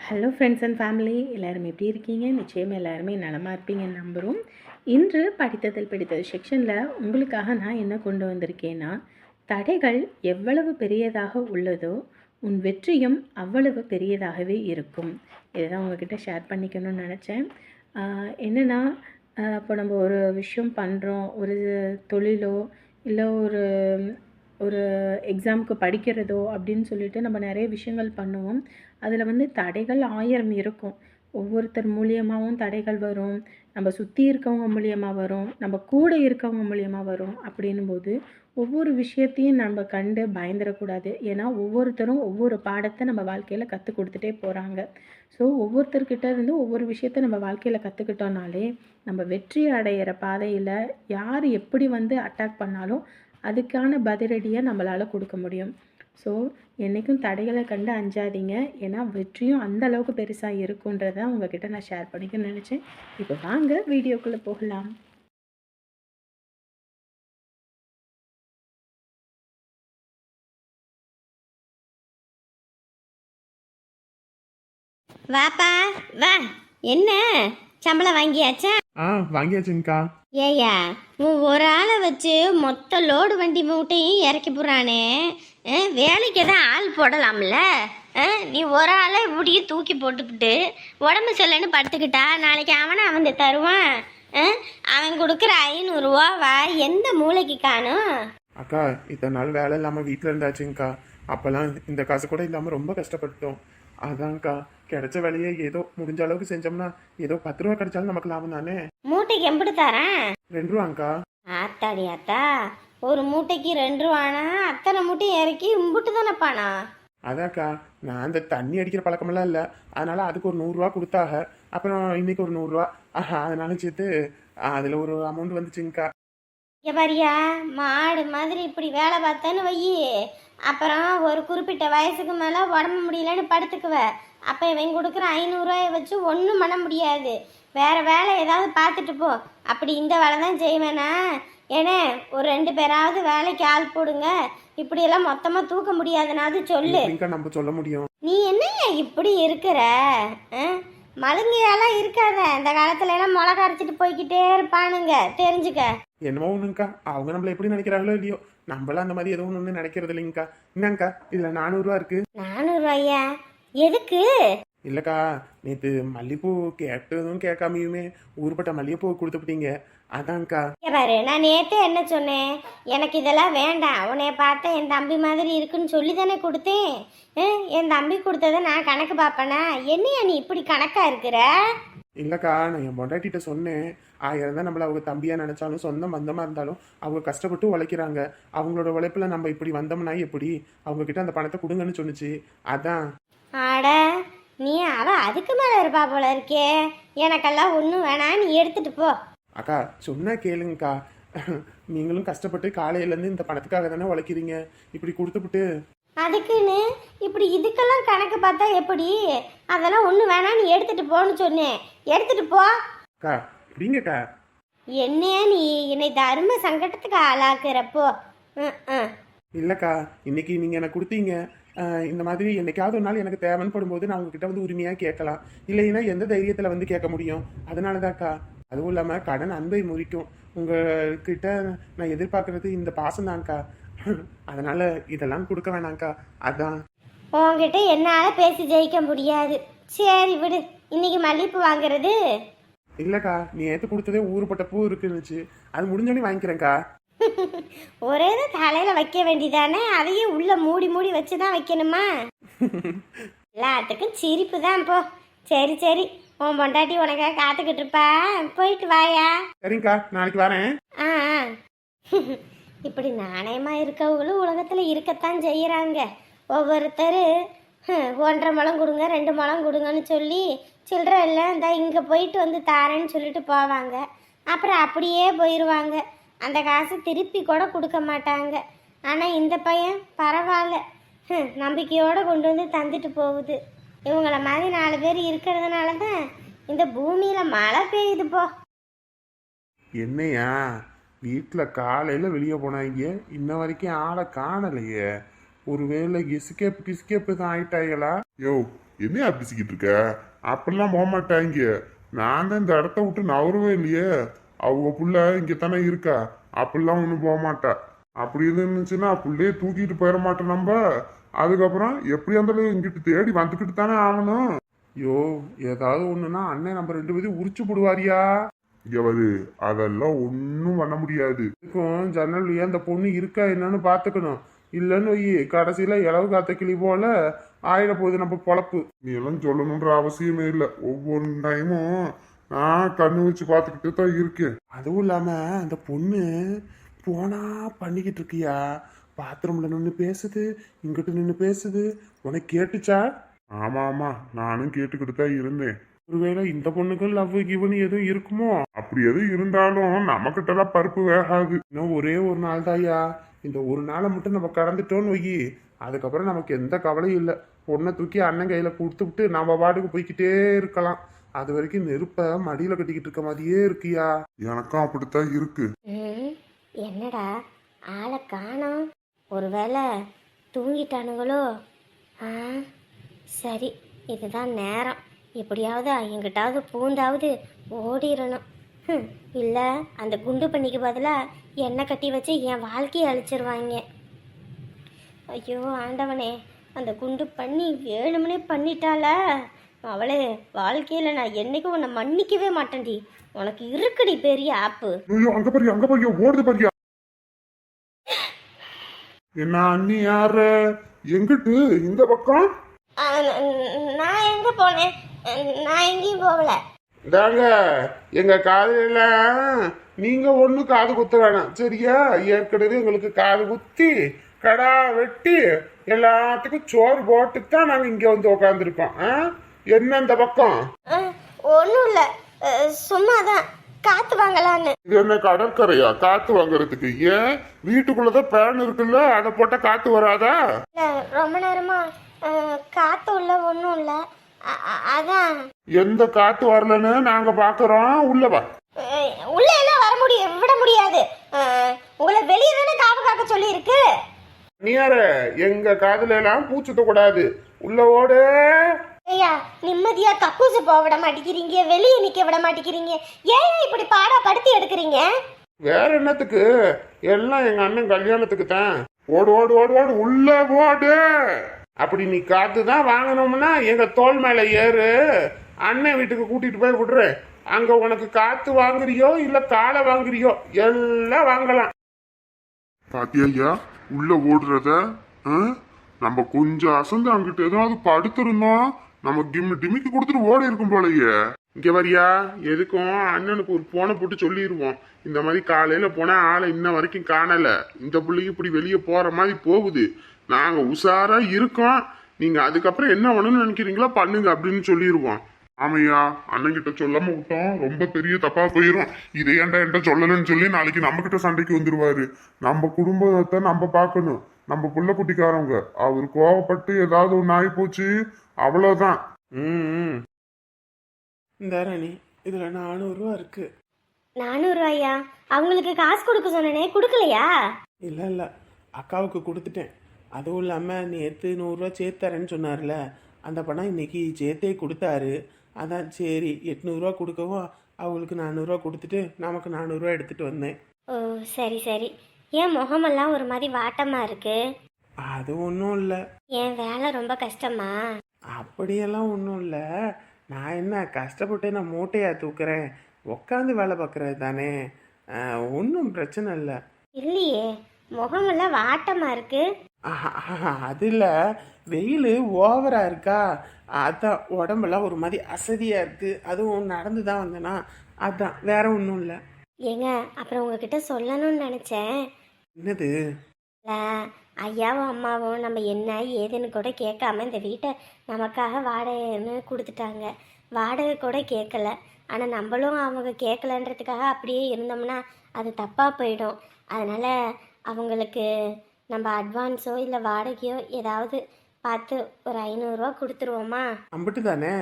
Hello friends and family, எல்லோரும் எப்படி இருக்கீங்க? நிச்சயம் எல்லாருமே நலமாக இருப்பீங்கன்னு நம்புகிறோம். இன்று படித்ததில் பிடித்தது செக்ஷனில் உங்களுக்காக நான் என்ன கொண்டு வந்திருக்கேன்னா, தடைகள் எவ்வளவு பெரியதாக உள்ளதோ உன் வெற்றியும் அவ்வளவு பெரியதாகவே இருக்கும். இதை தான் உங்ககிட்ட ஷேர் பண்ணிக்கணும்னு நினச்சேன். என்னென்னா, இப்போ நம்ம ஒரு விஷயம் பண்ணுறோம், ஒரு தொழிலோ இல்லை ஒரு ஒரு எக்ஸாமுக்கு படிக்கிறதோ அப்படின்னு சொல்லிட்டு நம்ம நிறைய விஷயங்கள் பண்ணுவோம். அதில் வந்து தடைகள் 1000 இருக்கும். ஒவ்வொருத்தர் மூலியமாகவும் தடைகள் வரும், நம்ம சுற்றி இருக்கவங்க மூலியமாக வரும், நம்ம கூட இருக்கவங்க மூலியமாக வரும். அப்படின்னும்போது ஒவ்வொரு விஷயத்தையும் நம்ம கண்டு பயந்துடக்கூடாது. ஏன்னா ஒவ்வொருத்தரும் ஒவ்வொரு பாடத்தை நம்ம வாழ்க்கையில் கற்றுக் கொடுத்துட்டே போகிறாங்க. ஸோ ஒவ்வொருத்தர்கிட்ட இருந்து ஒவ்வொரு விஷயத்த நம்ம வாழ்க்கையில் கற்றுக்கிட்டோம்னாலே நம்ம வெற்றி அடையிற பாதையில் யார் எப்படி வந்து அட்டாக் பண்ணாலும் அதுக்கான பதிலடியை நம்மளால் கொடுக்க முடியும். ஸோ என்றைக்கும் தடைகளை கண்டு அஞ்சாதீங்க. ஏன்னா வெற்றியும் அந்த அளவுக்கு பெருசாக இருக்குன்றதை உங்ககிட்ட நான் ஷேர் பண்ணிக்க நினச்சேன். இப்போ வாங்க வீடியோக்குள்ளே போகலாம். வாப்பா வா. என்ன சம்பளம் வாங்கியாச்சா? வாங்கியாச்சுங்கக்கா. ஏயா, உன் ஒரு ஆளை வச்சு மொத்த லோடு வண்டி மூட்டையும் இறக்கி போடுறானே, வேலைக்கு எதாவது ஆள் போடலாம்ல? நீ ஒரு ஆளை இப்படியே தூக்கி போட்டுக்கிட்டு உடம்பு சரியில்லைன்னு படுத்துக்கிட்டா நாளைக்கு அவன் தருவான். அவன் கொடுக்குற 500 ரூபாவா எந்த மூளைக்கு காணும்? அக்கா, இத்தனை நாள் வேலை இல்லாமல் வீட்டில் இருந்தாச்சுங்கக்கா. அப்போல்லாம் இந்த காசு கூட இல்லாமல் ரொம்ப கஷ்டப்பட்டோம். அதான்க்கா, கிடைச்ச வேலையை ஏதோ முடிஞ்ச அளவுக்கு செஞ்சோம்னா ஏதோ 10 ரூபா கிடைச்சாலும் நமக்கு லாபம் தானே. மூட்டைக்கு எப்படி தரேன்? 2 ரூபாங்க்கா. ஆத்தாடி ஆத்தா, ஒரு மூட்டைக்கு 2 ரூபானா அத்தனை மூட்டையும் இறக்கி இம்புட்டு தானே பானா? அதான்க்கா, நான் அந்த தண்ணி அடிக்கிற பழக்கமெல்லாம் இல்லை, அதனால அதுக்கு ஒரு 100 ரூபா கொடுத்தாக. அப்புறம் இன்னைக்கு ஒரு 100 ரூபா, அதனால சேர்த்து அதில் ஒரு அமௌண்ட் வந்துச்சுங்கக்கா. பாரியா, மாடு மாதிரி இப்படி வேலை பார்த்தேன்னு வையி, அப்புறம் ஒரு குறிப்பிட்ட வயசுக்கு மேலே உடம்பு முடியலன்னு படுத்துக்குவ. அப்போ இவன் கொடுக்குற 500 ரூபாயை வச்சு ஒன்றும் பண்ண முடியாது. வேற வேலை ஏதாவது பார்த்துட்டு போ. அப்படி இந்த வேலை தான் செய்வேனா? ஏன்னா ஒரு 2 பேராவது வேலைக்கு ஆள் போடுங்க. இப்படியெல்லாம் மொத்தமாக தூக்க முடியாதுனாவது சொல்லு. நம்ம சொல்ல முடியும். நீ என்னையா இப்படி இருக்கிற? மழுங்கையெல்லாம் இருக்காத. இந்த காலத்துல எல்லாம் முளை கரைச்சிட்டு போய்கிட்டே இருப்பானுங்க, தெரிஞ்சுக்க. என்னமோ ஒண்ணுங்கக்கா, அவங்க நம்மள எப்படி நினைக்கிறாங்களோ இல்லையோ, நம்மளாம் அந்த மாதிரி எதுவும் ஒண்ணு நினைக்கிறது இல்லைங்கக்கா. என்னங்கக்கா, இதுல 400 ரூபா இருக்கு. 400 ரூபாயா? எதுக்கு? இல்லக்கா, நேத்து மல்லிப்பூ கேட்டதும் கேட்காமையுமே ஊருப்பட்ட மல்லிகைப்பூ கொடுத்துட்டீங்க, அதான்க்கா. பாரு, நான் நேத்தே என்ன சொன்னேன்? எனக்கு இதெல்லாம் வேண்டாம், உன்னைய பார்த்தா என் தம்பி மாதிரி இருக்குன்னு சொல்லி தானே கொடுத்தேன். என் தம்பி கொடுத்ததை நான் கணக்கு பார்ப்பேனா? என்னையா நீ இப்படி கணக்கா இருக்கிற? இல்லக்கா, நான் என் பொண்டாட்டிட்ட சொன்னேன், 1000 தான் நம்மள அவங்க தம்பியா நினைச்சாலும் சொந்த பந்தமா இருந்தாலும் அவங்க கஷ்டப்பட்டு உழைக்கிறாங்க. அவங்களோட உழைப்புல நம்ம இப்படி வந்தோம்னா எப்படி, அவங்க கிட்ட அந்த பணத்தை கொடுங்கன்னு சொன்னுச்சு, அதான். ஆட, நீ அவ அதுக்கு மேல இருப்பா போல இருக்கே. எனக்கெல்லாம் ஒன்றும் வேணாம், நீ எடுத்துட்டு போ. அக்கா, சொன்னா கேளுங்கக்கா. நீங்களும் கஷ்டப்பட்டு காலையில இருந்து இந்த பணத்துக்காக தானே உழைக்கிறீங்க, இப்படி கொடுத்துப்புட்டு. அதுக்குன்னு இப்படி இதுக்கெல்லாம் கணக்கு பார்த்தா எப்படி? அதெல்லாம் ஒன்றும் வேணாம், நீ எடுத்துட்டு போன்னு சொன்னேன். எடுத்துட்டு போ. அக்கா, எப்படிங்கக்கா? என்னையா நீ என்னை தர்ம சங்கடத்துக்கு ஆளாக்குறப்போ? இல்லக்கா, இன்னைக்கு நீங்க எனக்கு கொடுத்தீங்க, இந்த மாதிரி என்னைக்காவது ஒரு நாள் எனக்கு தேவைன்னு படும்போது நான் உங்ககிட்ட வந்து உரிமையா கேட்கலாம். இல்லைன்னா எந்த தைரியத்துல வந்து கேட்க முடியும்? அதனாலதான்க்கா. அதுவும் இல்லாம கடன் அன்பை முறிக்கும். உங்ககிட்ட நான் எதிர்பார்க்கறது இந்த பாசம் தான்க்கா. அதனால இதெல்லாம் கொடுக்க வேணாங்க்கா, அதான். உங்ககிட்ட என்னால பேசி ஜெயிக்க முடியாது. சரி விடு, இன்னைக்கு மல்லிகைப்பூ வாங்குறது. இல்லக்கா, நீ ஏத்து கொடுத்ததே ஊருப்பட்ட பூ இருக்குன்னுச்சு, அது முடிஞ்சோடனே வாங்கிக்கிறேன்க்கா. ஒரே தலையில வைக்க வேண்டியதானே, அதையும் உள்ள மூடி மூடி வச்சுதான் வைக்கணுமா? எல்லாத்துக்கும் சிரிப்பு தான் போ. சரி சரி, உன் பொண்டாட்டி உனக்காக காத்துக்கிட்டு இருப்பா, போயிட்டு வாயா. சரிங்கக்கா, நாளைக்கு வரேன். இப்படி நாணயமா இருக்கவங்களும் உலகத்துல இருக்கத்தான் செய்யறாங்க. ஒவ்வொருத்தர் 1.5 முழம் கொடுங்க 2 முழம் கொடுங்கன்னு சொல்லி சில்லற இல்லை இந்த இங்க போயிட்டு வந்து தாரேன்னு சொல்லிட்டு போவாங்க. அப்புறம் அப்படியே போயிடுவாங்க. அந்த காசு திருப்பி கூட கொடுக்க மாட்டாங்க. ஆனா இந்த பையன் பரவாயில்ல, நம்பிக்கையோட கொண்டு வந்து தந்துட்டு போகுது. இவங்கள மாதிரி 4 பேர் இருக்கிறதுனால தான் இந்த பூமியில மழை பெய்யுது போ. என்னையா வீட்டில் காலையில் வெளியே போனாங்க, இன்ன வரைக்கும் ஆளை காணலையே. ஒருவேளை கிஸ்கேப்பு தான் ஆயிட்டாங்களா? யோ, என்ன பேசிக்கிட்டு இருக்க? அப்படிலாம் போக மாட்டாங்க. நான் தான் இந்த இடத்த விட்டு நவரவே இல்லையே. அவங்க புள்ள இங்க தானே இருக்கா. அப்படிலாம் ஒன்றும் போக மாட்டா. அப்படி இருந்துச்சுன்னா புள்ளைய தூக்கிட்டு போயிட மாட்டோம் நம்ம. அதுக்கப்புறம் எப்படியா இருந்தாலும் இங்கிட்டு தேடி வந்துக்கிட்டு தானே ஆகணும். ஐயோ, ஏதாவது ஒண்ணுன்னா அண்ணன் நம்ம 2 பேரையும் உரிச்சு போடுவாரியா. இங்க வரு, அதெல்லாம் ஒன்றும் பண்ண முடியாது. இருக்கும் ஜன்னல்லையே அந்த பொண்ணு இருக்கா என்னன்னு பாத்துக்கணும். இல்லைன்னு வை, கடைசியில இலவு காத்த கிளி போல ஆயிட போகுது நம்ம பொழப்பு. நீ எல்லாம் சொல்லணுன்ற அவசியமே இல்லை. ஒவ்வொரு டைமும் நான் கண்ணு வச்சு பார்த்துக்கிட்டு தான் இருக்கேன். அதுவும் இல்லாம அந்த பொண்ணு போனா பண்ணிக்கிட்டு இருக்கியா. பாத்ரூம்ல நின்று பேசுது, இங்கிட்டு நின்று பேசுது. உனக்கு கேட்டுச்சா? ஆமா ஆமா, நானும் கேட்டுக்கிட்டு தான் இருந்தேன். ஒருவேளை இந்த பொண்ணுக்கும் லவ் கிவன் எதுவும் இருக்குமோ? அப்படி எதுவும் இருந்தாலும் நம்மக்கிட்டலாம் பருப்பு வேகாது. இன்னும் ஒரே ஒரு நாள் தாயா. இந்த ஒரு நாளை மட்டும் நம்ம கடந்துட்டோன்னு வை, அதுக்கப்புறம் நமக்கு எந்த கவலையும் இல்லை. பொண்ணை தூக்கி அண்ணன் கையில கொடுத்து விட்டு நம்ம பாட்டுக்கு போய்கிட்டே இருக்கலாம். அது வரைக்கும் நெருப்ப மடியில கட்டிக்கிட்டு இருக்க மாதிரியே இருக்கியா. எனக்கும் அப்படித்தான் இருக்கு. ம், என்னடா ஆளை காணோம்? ஒருவேளை தூங்கிட்டானுங்களோ? ஆ, சரி, இதுதான் நேரம். எப்படியாவது எங்கிட்டாவது பூந்தாவது ஓடிடணும். இல்லை அந்த குண்டு பண்ணிக்கு பதிலாக எண்ணெய் கட்டி வச்சு என் வாழ்க்கையை அழிச்சிருவாங்க. ஐயோ ஆண்டவனே, அந்த குண்டு பண்ணி வேணும்னே பண்ணிட்டால. அவளே, வாழ்க்கையில் நான் என்னைக்கும் உன்னை மன்னிக்கவே மாட்டேன்டி. உனக்கு இருக்குடி பெரிய ஆப்பு. ஐயோ, அங்க பாரியா, அங்க பாரியா, ஓடுது பாரியா. என்ன அண்ணி யாரு? எங்கிட்டு? இந்த பக்கம்? நான் எங்கே போனேன்? நான் எங்கேயும் போகல. இதாங்க எங்க காலையில நீங்க ஒண்ணு காது குத்த வேணாம் சரியா. ஏற்கனவே எங்களுக்கு காது குத்தி கடா வெட்டி எல்லாத்துக்கும் சோறு போட்டு தான் நாங்க இங்க வந்து உக்காந்துருக்கோம். என்ன இந்த பக்கம்? ஒன்றும் இல்லை, சும்மா தான் காற்று வாங்கலான்னு. இது என்ன கடற்கரையா காத்து வாங்குறதுக்கு? ஏன் வீட்டுக்குள்ளதான் பேன் இருக்குல்ல, அதை போட்டா காத்து வராதா? இல்லை, ரொம்ப நேரமாக காற்று உள்ள ஒன்றும் இல்லை, அதான். எந்த காத்து வரலன்னு நாங்க பாக்குறோம். உள்ளவா? உள்ள எல்லாம் வர முடியும், விட முடியாது. உங்களை வெளியே தானே காவு காக்க சொல்லி இருக்கு. நீ யாரு? எங்க காதுல எல்லாம் பூச்சுத்த கூடாது. உள்ள ஓடு. ஐயா, நிம்மதியா கக்கூசு போக விட மாட்டேங்கிறீங்க, வெளியே நிக்க விட மாட்டேங்கிறீங்க. ஏன் இப்படி பாடா படுத்தி எடுக்கிறீங்க? வேற என்னத்துக்கு? எல்லாம் எங்க அண்ணன் கல்யாணத்துக்கு தான். ஓடு ஓடு ஓடு ஓடு, உள்ள ஓடு. அப்படி நீ காத்து தான் வாங்கணும்னா எங்க தோல் மேல ஏறு. அண்ணன் வீட்டுக்கு கூட்டிட்டு போய் விடுறேன். அங்க உனக்கு காத்து வாங்குறியோ இல்ல காலை வாங்குறியோ எல்லாம் வாங்கலாம். பாத்தியா ஐயா உள்ள ஓடுறத? நம்ம கொஞ்சம் அசந்து அங்கிட்டு ஏதாவது படுத்திருந்தோம், நம்ம டிமிக்கி கொடுத்துட்டு ஓடி இருக்கும் போலயே. இங்க வரியா? எதுக்கும் அண்ணனுக்கு ஒரு போனை போட்டு சொல்லிடுவோம். இந்த மாதிரி காலையில போனா ஆளை இன்ன வரைக்கும் காணல, இந்த பிள்ளைக்கு இப்படி வெளியே போற மாதிரி போகுது, நாங்க உஷாரா இருக்கோம், நீங்க அதுக்கப்புறம் என்ன பண்ணணும்னு நினைக்கிறீங்களோ பண்ணுங்க அப்படின்னு சொல்லிடுவோம். ஆமையா, அண்ணன் கிட்ட சொல்லாம விட்டோம், ரொம்ப பெரிய தப்பா போயிரும். இதை ஏன்டா என்கிட்ட சொல்லலன்னு சொல்லி நாளைக்கு நம்ம கிட்ட சண்டைக்கு வந்துருவாரு. நம்ம குடும்பத்தை நம்ம பார்க்கணும், நம்ம புள்ள குட்டிக்காரவங்க. அவர் கோவப்பட்டு ஏதாவது ஒன்று ஆகி போச்சு, அவ்வளவுதான். இந்த ராணி, இதுல 400 ரூபா இருக்கு. 400 ரூபாயா? அவங்களுக்கு காசு கொடுக்க சொன்னனே, கொடுக்கலையா? இல்ல இல்ல, அக்காவுக்கு கொடுத்துட்டேன். அதுவும் இல்லாம நேற்று 100 ரூபா சேர்த்து தரேன்னு சொன்னார்ல, அந்த பணம் இன்னைக்கு சேர்த்தே கொடுத்தாரு. அதான் சரி 800 ரூபா கொடுக்கவும் அவங்களுக்கு 400 ரூபா கொடுத்துட்டு நமக்கு 400 ரூபா எடுத்துட்டு வந்தேன். ஓ சரி சரி. ஏன் முகமெல்லாம் ஒரு மாதிரி வாட்டமா இருக்கு? அது ஒன்றும் இல்லை. என் வேலை ரொம்ப கஷ்டமா? அப்படியெல்லாம் ஒன்றும் இல்லை. நான் என்ன கஷ்டப்பட்டு நான் மூட்டையா தூக்குறேன், உட்காந்து வேலை பார்க்குறது தானே, ஒன்றும் பிரச்சனை இல்லை. இல்லையே, முகமெல்லாம் வாட்டமா இருக்கு. அது இல்லை, வெயில் ஓவராக இருக்கா, அதான் உடம்பெல்லாம் ஒரு மாதிரி அசதியாக இருக்குது. அதுவும் நடந்து தான் வந்தேனா, அதான் வேற ஒன்றும் இல்லை. ஏங்க, அப்புறம் உங்ககிட்ட சொல்லணும்னு நினச்சேன். என்னது? இல்லை, ஐயாவும் அம்மாவும் நம்ம என்ன ஏதுன்னு கூட கேட்காம இந்த வீட்டை நமக்காக வாடகைன்னு கொடுத்துட்டாங்க. வாடகை கூட கேட்கல. ஆனால் நம்மளும் அவங்க கேட்கலன்றதுக்காக அப்படியே இருந்தோம்னா அது தப்பாக போயிடும். அதனால் அவங்களுக்கு நம்ம அட்வான்ஸோ இல்லை வாடகையோ ஏதாவது பார்த்து ஒரு 500 ரூபா கொடுத்துருவோமா? அம்பிட்டு தானே.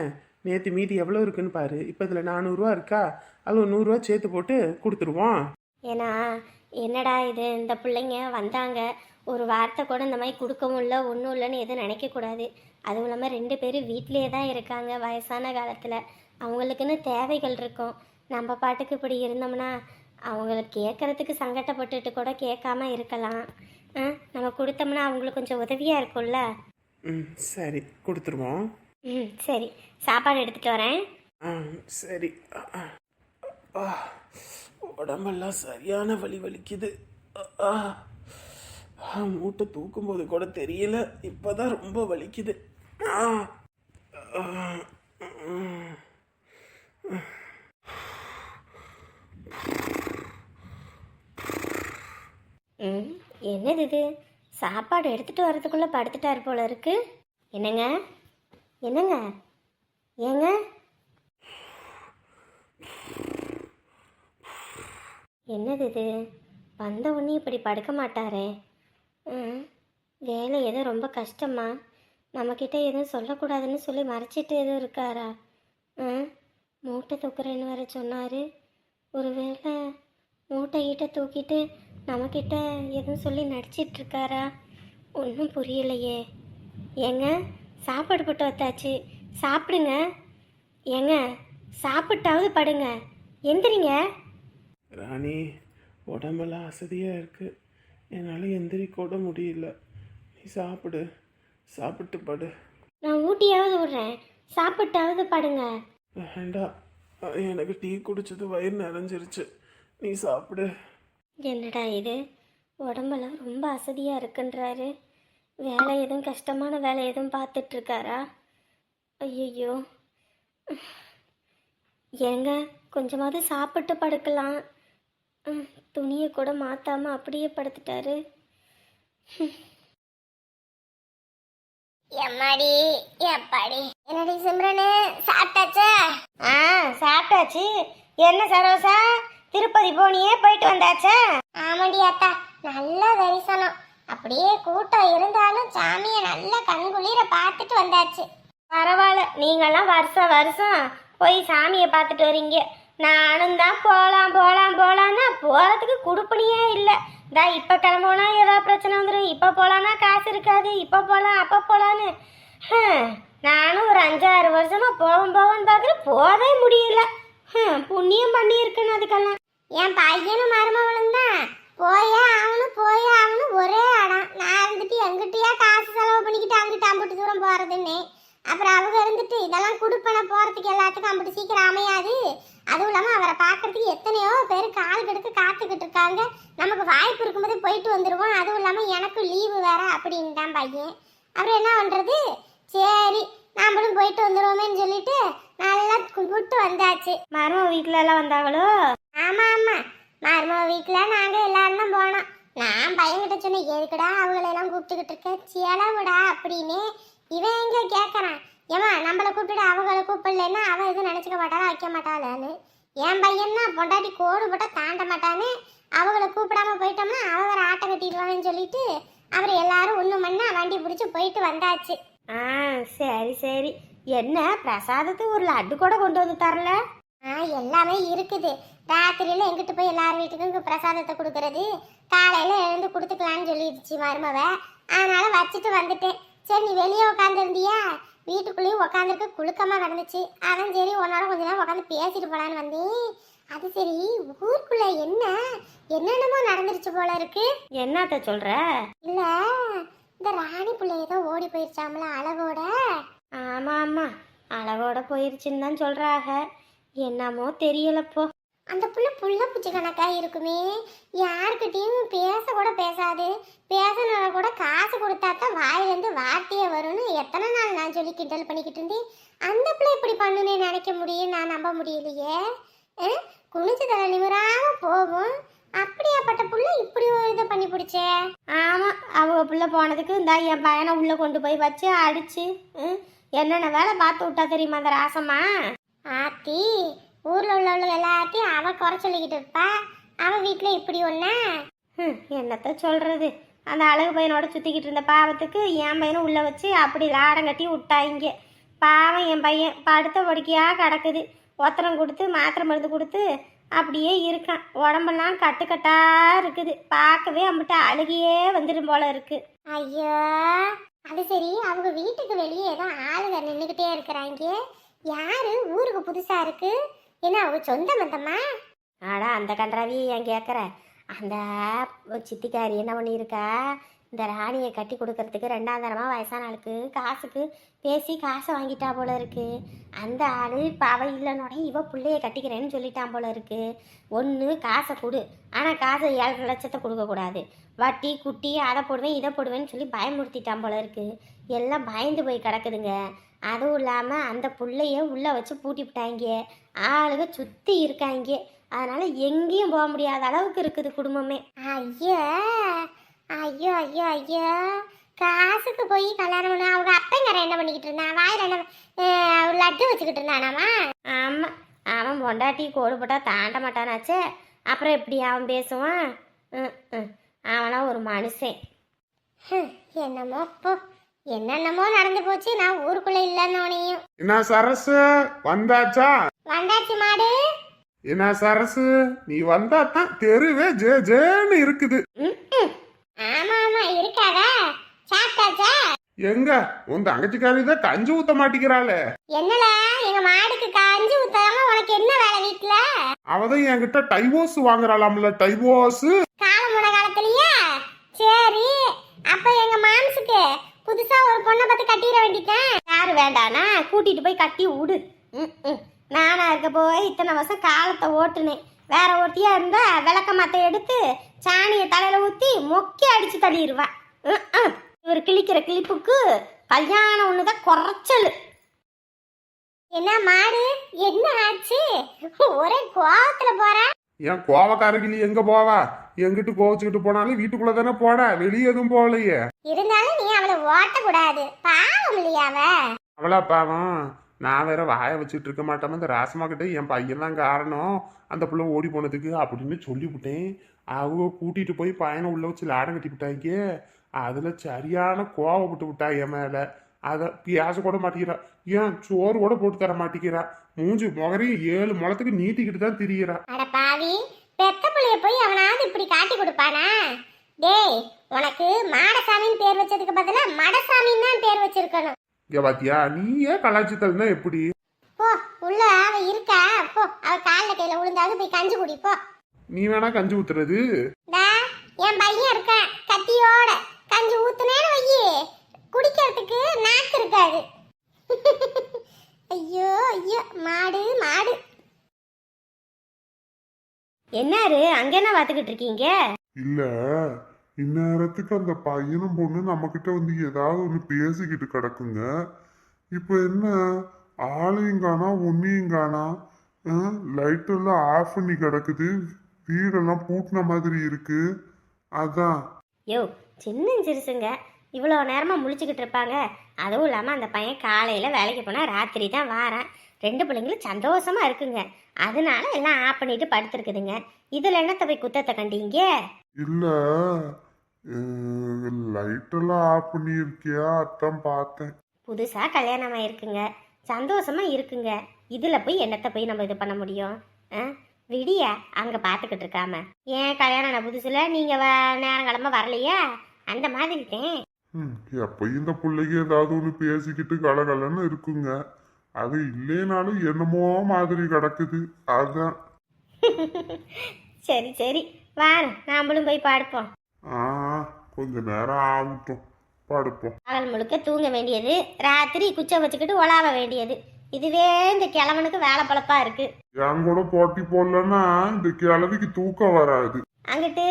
நேற்று மீதி எவ்வளோ இருக்குன்னு பாரு. இப்போ இதில் 400 ரூபா இருக்கா, அது 100 ரூபா சேர்த்து போட்டு கொடுத்துருவோம். ஏன்னா என்னடா இது, இந்த பிள்ளைங்க வந்தாங்க ஒரு வார்த்தை கூட இந்த மாதிரி கொடுக்கவும் இல்லை ஒன்றும் இல்லைன்னு எதுவும் நினைக்கக்கூடாது. அதுவும் இல்லாமல் 2 பேரும் வீட்டிலே தான் இருக்காங்க வயசான காலத்தில். அவங்களுக்குன்னு தேவைகள் இருக்கும். நம்ம பாட்டுக்கு இப்படி இருந்தோம்னா அவங்களுக்கு கேட்குறதுக்கு சங்கடப்பட்டுட்டு கூட கேட்காம இருக்கலாம். நம்ம கொடுத்தோம்னா அவங்களுக்கு கொஞ்சம் உதவியாக இருக்கும்ல. ம் சரி கொடுத்துருவோம். சரி, சாப்பாடு எடுத்துகிட்டு வரேன். சரி. ஆ, உடம்பெல்லாம் சரியான வலிக்குது. மூட்டை தூக்கும்போது கூட தெரியல, இப்போதான் ரொம்ப வலிக்குது. என்னது இது? சாப்பாடு எடுத்துகிட்டு வர்றதுக்குள்ளே படுத்துட்டார் போல இருக்கு. என்னங்க என்னங்க ஏங்க என்னது இது? வந்த உடனே இப்படி படுக்க மாட்டாரே. வேலை எதுவும் ரொம்ப கஷ்டமா? நம்மக்கிட்ட எதுவும் சொல்லக்கூடாதுன்னு சொல்லி மறைச்சிட்டு எதுவும் இருக்காரா? மூட்டை தூக்குறேன்னு வேற சொன்னார். ஒரு வேளை மூட்டை தூக்கிட்டு நம்மக்கிட்ட எதுவும் சொல்லி நடிச்சிட்ருக்காரா? ஒன்றும் புரியலையே. ஏங்க சாப்பாடு போட்டு வந்தாச்சு, சாப்பிடுங்க. ஏங்க சாப்பிட்டாவது படுங்க, எந்திரிங்க. ராணி, உடம்பெல்லாம் அசதியாக இருக்கு, என்னால் எந்திரிக்கூட முடியல. நீ சாப்பிட்டு படு. நான் ஊட்டியாவது விடுறேன், சாப்பிட்டாவது படுங்க. வேண்டாம், எனக்கு டீ குடிச்சது வயிறு நிறைஞ்சிருச்சு, நீ சாப்பிடு. என்னடா இது, உடம்பெல்லாம் ரொம்ப அசதியாக இருக்குன்றாரு. வேலை எதுவும் கஷ்டமான வேலை எதுவும் பார்த்துட்ருக்காரா? ஐயோ, ஏங்க கொஞ்சமாவது சாப்பிட்டு படுக்கலாம். துணியை கூட மாற்றாமல் அப்படியே படுத்துட்டாரு. எம்மாடி எப்பாடி என்னடி சிம்ரனு சாப்பிட்டாச்சா? சாப்பிட்டாச்சு. என்ன சரோசா, திருப்பதி போனியே, போயிட்டு வந்தாச்சா? ஆமாடி அத்தா, நல்ல தரிசனம். அப்படியே கூட்டம் இருந்தாலும் சாமியை நல்ல கண்குளிர பார்த்துட்டு வந்தாச்சு. பரவாயில்ல, நீங்கள்லாம் வருஷம் போய் சாமியை பார்த்துட்டு வரீங்க. நானும் தான் போகலான்னா போகிறதுக்கு குடுப்பணியே இல்லை. இப்போ கிளம்புனா ஏதாவது பிரச்சனை வந்துடும், இப்போ போகலான்னா காசு இருக்காது, இப்போ போகலாம் அப்போ போகலான்னு நானும் ஒரு 5-6 வருஷமாக போவேன்னு பார்க்குறேன், போகவே முடியல. புண்ணியம் பண்ணியிருக்குன்னு அதுக்கெல்லாம். என் பையனும் மருமகளும் தான் போயே ஆகணும் ஒரே இடம். நான் இருந்துட்டு எங்கிட்டயா காசு செலவு பண்ணிக்கிட்டு அங்கிட்டு அம்பிட்டு தூரம் போகிறதுன்னு. அப்புறம் அவங்க இருந்துட்டு இதெல்லாம் குடுப்பனை போகிறதுக்கு எல்லாத்துக்கும் அம்பிட்டு சீக்கிரம் அமையாது. அதுவும் இல்லாமல் அவரை பார்க்கறதுக்கு எத்தனையோ பேர் கால் கெடுத்து காத்துக்கிட்டு இருக்காங்க. நமக்கு வாய்ப்பு இருக்கும்போது போயிட்டு வந்துடுவோம். அதுவும் இல்லாமல் எனக்கு லீவு வேற அப்படின்ட்டான் பையன். அப்புறம் என்ன பண்ணுறது, சரி நாமளும் போயிட்டு வந்துடுவோமேன்னு சொல்லிட்டு நல்லா கூப்பிட்டு வந்தாச்சு. மருமக வீட்டில் எல்லாம் வந்தாங்களோ? ஆமாம், மருமக வீட்டில் நாங்கள் எல்லாரும் தான் போனோம். நான் பையன்கிட்ட சொன்னேன், எதுக்குடா அவங்களெல்லாம் கூப்பிட்டுக்கிட்டு இருக்கேன், செலவுடா அப்படின்னு. இவன் எங்கே கேட்குறான், ஏமா நம்மளை கூப்பிட்டுட்டு அவங்கள கூப்பிடலன்னா அவன் எதுவும் நினச்சிக்க மாட்டாளா வைக்க மாட்டாளான்னு. என் பையன்னா பொண்டாட்டி கோடு போட்டால் தாண்ட மாட்டான்னு, அவங்கள கூப்பிடாம போயிட்டோம்னா அவ வேற ஆட்டம் கட்டிடுவான்னு சொல்லிட்டு அப்புறம் எல்லாரும் ஒன்று மண்ணா வண்டி பிடிச்சி போயிட்டு வந்தாச்சு. சரி. என்ன பிரசாதத்துக்கு ஒரு லட்டு கூட கொண்டு வந்து தரல? எல்லாமே இருக்குது. ராத்திரியில எங்கிட்டு போய் எல்லார் வீட்டுக்கும் பிரசாதத்தை கொடுக்கறது, காலையில எழுந்து கொடுத்துக்கலான்னு சொல்லிடுச்சு மருமவ. அதனால வச்சுட்டு வந்துட்டேன். சரி நீ வெளியே உட்காந்துருந்தியா, வீட்டுக்குள்ளேயும் உட்காந்துருக்க குளுக்கமா கிடந்துச்சு. அதான் சரி உன்னோட கொஞ்ச நேரம் உட்காந்து பேசிட்டு போலான்னு வந்தேன். அது சரி, ஊருக்குள்ள என்னென்னமோ நடந்துருச்சு போல இருக்கு. என்னத்த சொல்ற? இல்ல, இந்த ராணி பிள்ளை ஏதோ ஓடி போயிருச்சாமல அழகோட. ஆமா, அழகோட போயிருச்சுன்னு தான் சொல்றாங்க. என்னமோ தெரியலப்போ. அந்த புள்ள பூச்சி கணக்கா இருக்குமே, யாருக்கிட்டையும் பேச கூட பேசாது. பேசணும்னா கூட காசு கொடுத்தாத்தான் வாயிலேருந்து வார்த்தையே வரும்னு எத்தனை நாள் நான் சொல்லி கிண்டல் பண்ணிக்கிட்டு இருந்தேன். அந்த பிள்ளை இப்படி பண்ணுன்னு நினைக்க முடியும், நான் நம்ப முடியலையே. குனிஞ்சு தலை நிமிராம போகும். அப்படியாப்பட்ட புள்ள இப்படி ஒரு இதை பண்ணி பிடிச்சே. ஆமா, அவங்க புள்ள போனதுக்கு இந்த என் பையனை உள்ள கொண்டு போய் வச்சு அடிச்சு என்னென்ன வேலை பார்த்து விட்டா தெரியுமா அந்த ராசம்மா. ஆத்தி, ஊர்ல உள்ளவங்க எல்லாத்தையும் அவ குறை சொல்லிக்கிட்டு இருப்பா. அவ வீட்டுல இப்படி ஒண்ணா? என்னத்த சொல்றது, அந்த அழகு பையனோட சுத்திக்கிட்டு இருந்த பாவத்துக்கு என் பையனை உள்ள வச்சு அப்படி லாடம் கட்டி விட்டாங்க. பாவம் என் பையன் படுத்த படுக்கையா கிடக்குது. ஒத்தனம் கொடுத்து மாத்திரை மருந்து கொடுத்து அப்படியே இருக்கான். உடம்பெல்லாம் கட்டுக்கட்டா இருக்குது. பார்க்கவே அம்பிட்ட அழுகியே வந்துடும் போல இருக்கு. ஐயோ, அது சரி, அவங்க வீட்டுக்கு வெளியே ஏதோ ஆளுங்க நின்றுக்கிட்டே இருக்கிறாங்க. யாரு? ஊருக்கு புதுசா இருக்கு. என்ன அவங்க சொந்த மந்தமா? ஆடா அந்த கன்றாவி ஏன் கேட்குற? அந்த சித்திக்காரி என்ன பண்ணியிருக்கா, இந்த ராணியை கட்டி கொடுக்கறதுக்கு 2ஆம் தரமாக வயசான ஆளுக்கு காசுக்கு பேசி காசை வாங்கிட்டா போல இருக்கு. அந்த ஆள் இப்போ அவள் இல்லைனோட இவ பிள்ளைய கட்டிக்கிறேன்னு சொல்லிட்டான் போல இருக்கு. ஒன்று காசை கொடு, ஆனால் காசை 7 லட்சத்தை கொடுக்கக்கூடாது. வட்டி குட்டி அதை போடுவேன் இதை போடுவேன்னு சொல்லி பயமுறுத்திட்டான் போல இருக்கு. எல்லாம் பயந்து போய் கிடக்குதுங்க. அதுவும் இல்லாமல் அந்த பிள்ளைய உள்ளே வச்சு பூட்டி விட்டாங்க. ஆளுங்க சுற்றி இருக்காங்க. அதனால் எங்கேயும் போக முடியாத அளவுக்கு இருக்குது குடும்பமே. ஐயோ ஐயோ ஐயோ ஐயோ, காசுக்கு போய் கல்யாணம் பண்ண அவங்க அப்பங்கார என்ன பண்ணிக்கிட்டு இருந்தான்? வாயில என்ன லட்டு வச்சுக்கிட்டு இருந்தானாமா? ஆமாம், அவன் பொண்டாட்டி கோடு போட்டால் தாண்ட மாட்டானாச்சே. அப்புறம் எப்படி அவன் பேசுவான்? அவனா ஒரு மனுஷன். என்னமோ போ, என்னென்னமோ நடந்து போச்சு. நான் ஊருக்குள்ள இல்லைன்னோனையும். என்ன சரசு வந்தாச்சா? வந்தாச்சு மாடு. என்ன சரசு, நீ வந்தா தான் தெருவே ஜே ஜேன்னு இருக்குது. ஆமா ஆமா, இருக்காதா? சாப்பிட்டாச்சா? எங்க உன் தங்கச்சிக்காரி தான் கஞ்சி ஊத்த மாட்டேங்கிறாளே. என்னல, எங்க மாடுக்கு கஞ்சி ஊத்தாம உனக்கு என்ன வேலை வீட்டுல? அவதான் என்கிட்ட டைவோர்ஸ் வாங்குறாளாம்ல, டைவோர்ஸ். காலமுட காலத்துலயா? சரி, அப்ப எங்க மாம்சுக்கு புதுசா ஒரு பொண்ணை பார்த்து கட்டிட வேண்டியதான். யாரு வேண்டானா கூட்டிட்டு போய் கட்டி விடு. நானா இருக்க போய் இத்தனை வருஷம் காலத்தை ஓட்டுனேன். வேற ஒருத்தியா இருந்தா விளக்க மத்த எடுத்து சாணியை தலையில ஊத்தி மொக்கி அடிச்சு தள்ளிடுவா. இவர் கிழிக்கிற கிளிப்புக்கு கல்யாணம் ஒண்ணுதான் குறைச்சல். என்ன மாடு, என்ன ஆச்சு? ஒரே கோவத்துல போற. என் கோவக்காரகிளி எங்க போவா? எங்கிட்டு கோவச்சுக்கிட்டு போனாலும் வீட்டுக்குள்ள தானே போட, வெளியே எதுவும் போகலையே. இருந்தாலும் நீ அவளை ஓட்டக்கூடாது, பாவம் இல்லையா அவ? அவளா பாவம்? நான் வேற வாய வச்சுட்டு இருக்க மாட்டேன். இந்த ராசமா கிட்ட என் பையன் தான் காரணம் அந்த புள்ள ஓடி போனதுக்கு அப்படின்னு சொல்லிவிட்டேன். அவங்க கூட்டிட்டு போய் பையனை உள்ள வச்சு லாடம் கட்டி விட்டாங்க. அதுல சரியான கோவப்பட்டு விட்டா என் மேல. அத பேச கூட மாட்டேங்கிறா. ஏன் சோறு கூட போட்டு தர மாட்டேங்கிறா. மூஞ்சி முகரையும் 7 முளத்துக்கு நீட்டிக்கிட்டு தான் திரியிறா. அட பாவி, பெத்த பிள்ளைய போய் அவனாவது இப்படி காட்டி கொடுப்பானா? டேய், உனக்கு மாடசாமின்னு பேர் வச்சதுக்கு பதிலா மடசாமின்னு தான் பேர் வச்சிருக்கணும். இங்க பாத்தியா, நீயே கலாச்சித்தல்னா எப்படி? போ, உள்ள அவ இருக்கா, போ அவ கால்ல கையில விழுந்தாவது போய் கஞ்சி குடி போ. நீ வேணா கஞ்சி ஊத்துறது? என் பையன் இருக்க கத்தியோட கஞ்சி ஊத்துனேன்னு வையி, குடிக்கிறதுக்கு நாக்கு இருக்காது. ஐயோ ஐயோ, மாடு மாடு. என்னாரு அங்க என்ன பார்த்துக்கிட்டு இருக்கீங்க? இல்ல, இந்நேரத்துக்கு அந்த பையனும் பொண்ணு நம்ம கிட்ட வந்து ஏதாவது ஒண்ணு பேசிக்கிட்டு கிடக்குங்க. இப்ப என்ன, ஆளையும் காணா ஒன்னையும் காணா. லைட் எல்லாம் ஆஃப் பண்ணி கிடக்குது, வீடெல்லாம் பூட்டின மாதிரி இருக்கு. அதான். யோ, சின்ன சிறுசுங்க இவ்வளோ நேரமாக முழிச்சுக்கிட்டு இருப்பாங்க. அதுவும் இல்லாமல் அந்த பையன் காலையில் வேலைக்கு போனால் ராத்திரி தான் வாரான். 2 பிள்ளைங்களும் சந்தோஷமாக இருக்குங்க. அதனால எல்லாம் ஆஃப் பண்ணிட்டு படுத்துருக்குதுங்க. இதில் என்னத்தை போய் குத்தத்தை கண்டீங்க? இல்ல, லைட் எல்லாம் ஆஃப் பண்ணி இருக்கியா, அதான் பார்த்தேன். புதுசாக கல்யாணம் ஆயிருக்குங்க, சந்தோஷமாக இருக்குங்க. இதில் போய் என்னத்தை போய் நம்ம இது பண்ண முடியும்? விடிய அங்கே பார்த்துக்கிட்டு இருக்காம, ஏன் கல்யாணம் புதுசில் நீங்கள் நேரங்கிழமை வரலையா? அந்த மாதிரி தான். எப்ப இந்த பிள்ளைக்கு ஏதாவது ஒண்ணு பேசிக்கிட்டு கலகலன்னு இருக்குங்க. அது இல்லைனாலும் என்னமோ மாதிரி கிடக்குது. அதான். சரி சரி, வாரு நாமளும் போய் படுப்போம். கொஞ்ச நேரம் ஆகட்டும், படுப்போம். பகல் முழுக்க தூங்க வேண்டியது, ராத்திரி குச்சம் வச்சுக்கிட்டு ஒளாவ வேண்டியது. இதுவே இந்த கிழவனுக்கு வேலை பழப்பா இருக்கு. என் கூட போட்டி போடலன்னா இந்த கிழவிக்கு தூக்கம் வராது. அங்கிட்டு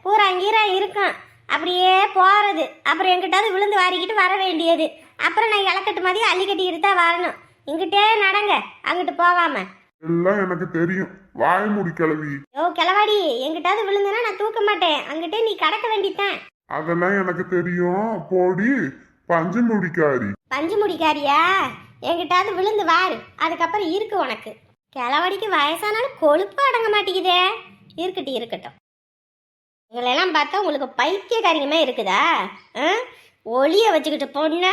பூரா அங்கீரா இருக்கும், அப்படியே போறது. அப்புறம் எங்கிட்டாவது விழுந்து வாரிக்கிட்டு வர வேண்டியது. அப்புறம் நான் இலக்கட்டு மாதிரி அள்ளி கட்டிக்கிட்டு தான் வரணும். இங்கிட்டே நடங்க, அங்கிட்டு போகாம. எல்லாம் எனக்கு தெரியும், வாய் மூடி கிழவி. யோ கிளவாடி, எங்கிட்டாவது விழுந்துனா நான் தூக்க மாட்டேன். அங்கிட்டே நீ கடக்க வேண்டித்தான். அதெல்லாம் எனக்கு தெரியும், போடி பஞ்சு முடிக்காரி. பஞ்சு முடிக்காரியா? எங்கிட்டாவது விழுந்து வாரு, அதுக்கப்புறம் இருக்கு உனக்கு. கிளவாடிக்கு வயசானாலும் கொழுப்பு அடங்க மாட்டேங்குதே. இருக்கட்டும் இருக்கட்டும். இவங்களெல்லாம் பார்த்தா உங்களுக்கு பைத்தியக்காரியமே இருக்குதா? ஒளிய வச்சுக்கிட்டு பொண்ணு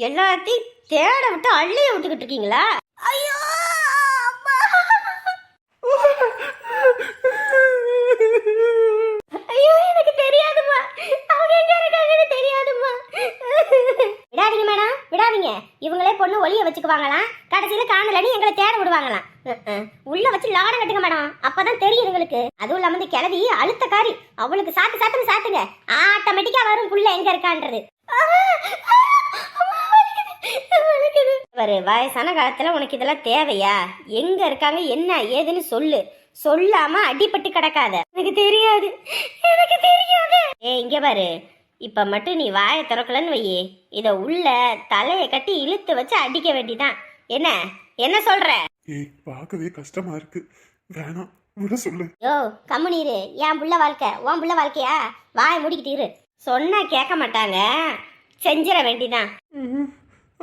எல்லாத்தையும் தேட விட்டு அள்ளிய விட்டுக்கிட்டு இருக்கீங்களா? ஐயோ வச்சுக்குவாங்களாம். கடைசியில காணலன்னு எங்களை தேட விடுவாங்களாம். உள்ள வச்சு லாடம் கட்டுங்க மேடம், அப்பதான் தெரியும் எங்களுக்கு. அதுவும் இல்லாம இந்த கிளவி அழுத்தக்காரி, அவளுக்கு சாத்து சாத்துன்னு சாத்துங்க, ஆட்டோமேட்டிக்கா வரும் புள்ள எங்க இருக்கான்றது. வயசான காலத்துல உனக்கு இதெல்லாம் தேவையா? எங்க இருக்காங்க என்ன ஏதுன்னு சொல்லு, சொல்லாம அடிபட்டு கிடக்காத. எனக்கு தெரியாது, எனக்கு தெரியாது. இங்க பாரு, இப்ப மட்டும் நீ வாயை திறக்கலன்னு வையே, இத உள்ள தலையை கட்டி இழுத்து வச்சு அடிக்க வேண்டிதான். என்ன என்ன சொல்ற? ஏய், பார்க்கவே கஷ்டமா இருக்கு, வேணாம், விட சொல்லு. யோ கம்முனீரு, என் புள்ள வாழ்க்கை உன் புள்ள வாழ்க்கையா? வாயை முடிக்கிட்டு இரு. சொன்னா கேட்க மாட்டாங்க, செஞ்சிட வேண்டிதான்.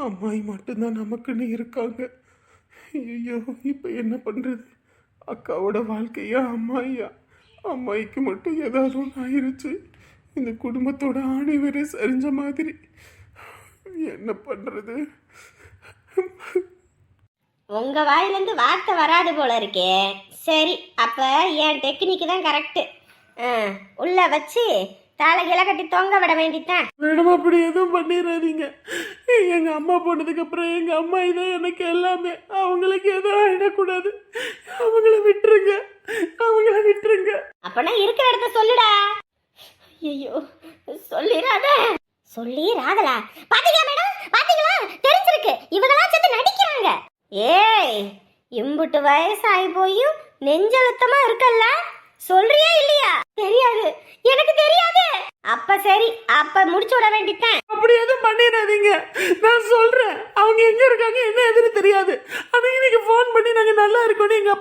அம்மாயி மட்டும்தான் நமக்குன்னு இருக்காங்க. ஐயோ, இப்ப என்ன பண்றது? அக்காவோட வாழ்க்கையா அம்மாயியா? அம்மாயிக்கு மட்டும் ஏதாவது ஒன்று ஆயிருச்சு, இந்த குடும்பத்தோட ஆணை வேற சரிஞ்ச மாதிரி. என்ன பண்றது? உங்க வாயிலிருந்து வார்த்தை வராது போல இருக்கே. சரி, அப்ப என் டெக்னிக் தான் கரெக்டு. உள்ள வச்சு தலைகில கட்டி தொங்க விட வேண்டித்தான். மேடம், அப்படி எதுவும் பண்ணிடாதீங்க. எங்க அம்மா போனதுக்கு அப்புறம் எங்க அம்மா இதான் எனக்கு எல்லாமே. அவங்களுக்கு எதுவும் ஆயிடக்கூடாது. அவங்கள விட்டுருங்க, அவங்கள விட்டுருங்க. அப்பனா இருக்கிற இடத்த சொல்லுடா. ஐயோ, சொல்லிராத. சொல்லிராதலா? பாத்தீங்களா மேடம், பாத்தீங்களா? தெரிஞ்சிருக்கு, இவங்களாம் சேர்த்து நடிக்கிறாங்க. ஏய், இம்புட்டு வயசாகி போயும் நெஞ்சழுத்தமா இருக்கல்ல, சொல்றியா இல்லையா? தெரியாது, எனக்கு தெரியாது. அப்ப சரி, அப்ப முடிச்சு விட வேண்டித்தான். அப்படி எதுவும் பண்ணிடாதீங்க, நான் சொல்றேன். அவங்க எங்க இருக்காங்க என்ன எதுன்னு தெரியாது. ஆனா இன்னைக்கு போன் பண்ணி நாங்க நல்லா இருக்கோம்னு எங்க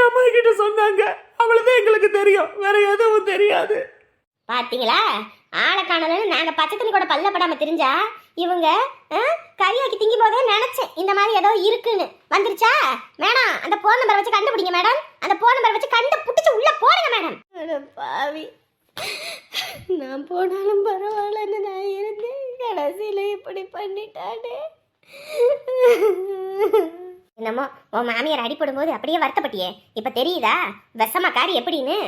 அம்மா கிட்ட சொன்னாங்க. அவ்வளவுதான் எங்களுக்கு தெரியும், வேற எதுவும் தெரியாது. பாத்தீங்களா, ஆளை காணலன்னு நாங்க பச்சை தண்ணி கூட பல்லப்படாம தெரிஞ்சா இவங்க கறியாக்கி திங்கும் போதே நினைச்சேன் இந்த மாதிரி ஏதோ இருக்குன்னு. வந்துருச்சா மேடம்? அந்த போன் நம்பரை வச்சு கண்டுபிடிங்க மேடம், அந்த போன் நம்பரை வச்சு கண்டுபிடிச்சு உள்ள போடுங்க மேடம். பாவி, நான் போனாலும் பரவாயில்லன்னு நான் இருந்தேன், கடைசியில இப்படி பண்ணிட்டானே. என்னமோ உன் மாமியார் அடிப்படும் போது அப்படியே வருத்தப்பட்டியே, இப்ப தெரியுதா விஷமா காரி எப்படின்னு?